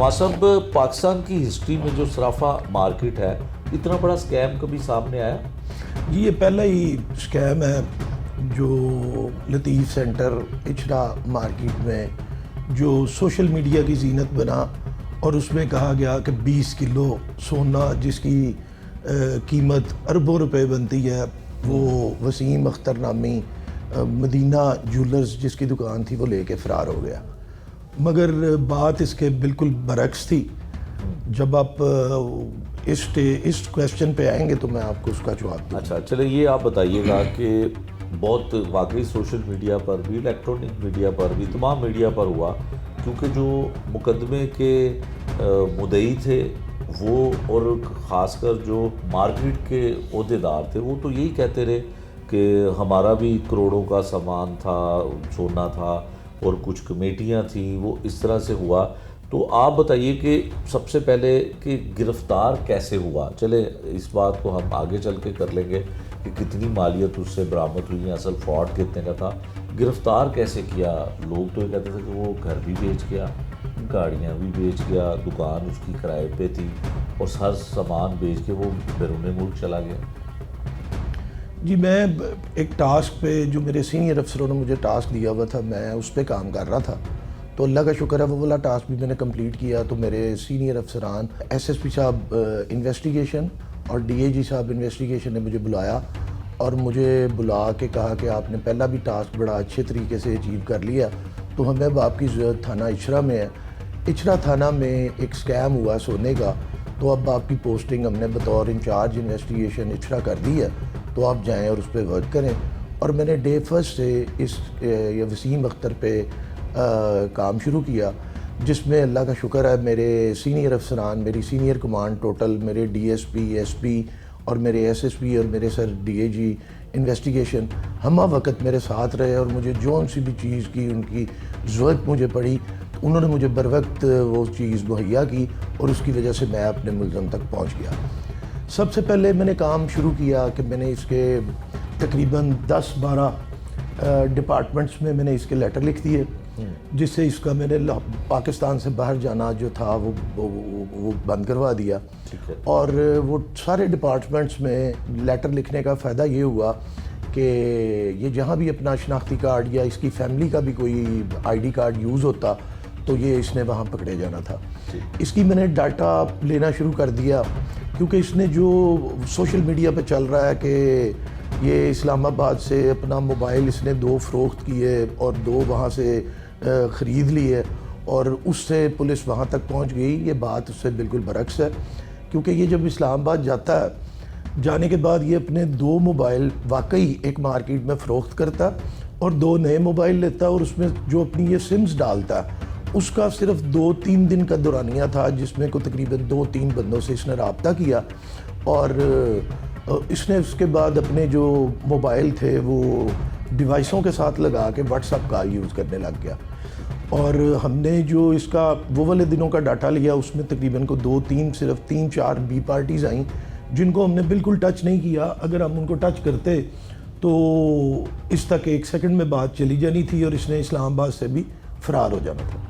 नवाज साहब, पाकिस्तान की हिस्ट्री में जो सराफा मार्केट है, इतना बड़ा स्कैम कभी सामने आया? जी, ये पहला ही स्कैम है जो लतीफ़ सेंटर इचरा मार्केट में जो सोशल मीडिया की जीनत बना और उसमें कहा गया कि 20 किलो सोना जिसकी कीमत अरबों रुपए बनती है, वो वसीम अख्तर नामी मदीना ज्वेलर्स जिसकी दुकान थी वो लेके फ़रार हो गया। मगर बात इसके बिल्कुल बरक्स थी। जब आप इस क्वेश्चन पे आएंगे तो मैं आपको उसका जवाब दूँगा। अच्छा, चलिए ये आप बताइएगा कि बहुत वाकई सोशल मीडिया पर भी, इलेक्ट्रॉनिक मीडिया पर भी, तमाम मीडिया पर हुआ, क्योंकि जो मुकदमे के मुद्दई थे वो और ख़ासकर जो मार्केट के ओहदेदार थे वो तो यही कहते रहे कि हमारा भी करोड़ों का सामान था, सोना था और कुछ कमेटियां थी, वो इस तरह से हुआ। तो आप बताइए कि सबसे पहले कि गिरफ़्तार कैसे हुआ? चले इस बात को हम आगे चल के कर लेंगे कि कितनी मालियत उससे बरामद हुई, असल फ्रॉड कितने का था, गिरफ़्तार कैसे किया? लोग तो ये कहते थे कि वो घर भी बेच गया, गाड़ियाँ भी बेच गया, दुकान उसकी किराए पे थी और हर सामान बेच के वो बैरून मुल्क चला गया। जी, मैं एक टास्क पे जो मेरे सीनियर अफसरों ने मुझे टास्क दिया हुआ था, मैं उस पर काम कर रहा था। तो अल्लाह का शुक्र है वो वाला टास्क भी मैंने कंप्लीट किया। तो मेरे सीनियर अफसरान एसएसपी साहब इन्वेस्टिगेशन और डीएजी साहब इन्वेस्टिगेशन ने मुझे बुलाया और मुझे बुला के कहा कि आपने पहला भी टास्क बड़ा अच्छे तरीके से अचीव कर लिया, तो हमें अब आपकी ज़रूरत थाना इचरा में है। इचरा थाना में एक स्कैम हुआ सोने का, तो अब आपकी पोस्टिंग हमने बतौर इंचार्ज इन्वेस्टिगेशन इचरा कर दी है, तो आप जाएं और उस पर वर्क करें। और मैंने डे फर्स्ट से इस ये वसीम अख्तर पे काम शुरू किया, जिसमें अल्लाह का शुक्र है मेरे सीनियर अफसरान, मेरी सीनियर कमांड टोटल, मेरे डीएसपी, एसपी और मेरे एसएसपी और मेरे सर डीएजी इन्वेस्टिगेशन हम वक्त मेरे साथ रहे और मुझे जो सी भी चीज़ की उनकी ज़रूरत मुझे पड़ी तो उन्होंने मुझे बर वक्त वो चीज़ मुहैया की और उसकी वजह से मैं अपने मुल्ज़म तक पहुँच गया। सबसे पहले मैंने काम शुरू किया कि मैंने इसके तकरीबन 10-12 डिपार्टमेंट्स में मैंने इसके लेटर लिख दिए, जिससे इसका मैंने पाकिस्तान से बाहर जाना जो था वो बंद करवा दिया। और वो सारे डिपार्टमेंट्स में लेटर लिखने का फ़ायदा ये हुआ कि ये जहाँ भी अपना शनाख्ती कार्ड या इसकी फैमिली का भी कोई आईडी कार्ड यूज़ होता तो ये इसने वहाँ पकड़े जाना था। इसकी मैंने डाटा लेना शुरू कर दिया, क्योंकि इसने जो सोशल मीडिया पे चल रहा है कि ये इस्लामाबाद से अपना मोबाइल इसने 2 फ़रोख्त किए और 2 वहाँ से ख़रीद लिए और उससे पुलिस वहाँ तक पहुँच गई, ये बात उससे बिल्कुल बरक्स है। क्योंकि ये जब इस्लामाबाद जाता है, जाने के बाद ये अपने 2 मोबाइल वाकई एक मार्केट में फ़रोख्त करता और 2 नए मोबाइल लेता और उसमें जो अपनी ये सिम्स डालता है उसका सिर्फ 2-3 दिन का दौरानिया था, जिसमें को तकरीबन 2-3 बंदों से इसने रब्ता किया और इसने उसके बाद अपने जो मोबाइल थे वो डिवाइसों के साथ लगा के व्हाट्सएप का यूज़ करने लग गया। और हमने जो इसका वो वाले दिनों का डाटा लिया उसमें तकरीबन को 2-3 सिर्फ 3-4 बी पार्टीज़ आई जिनको हमने बिल्कुल टच नहीं किया। अगर हम उनको टच करते तो इस तक 1 सेकंड में बात चली जानी थी और इसने इस्लामाबाद से भी फ़रार हो जाना था।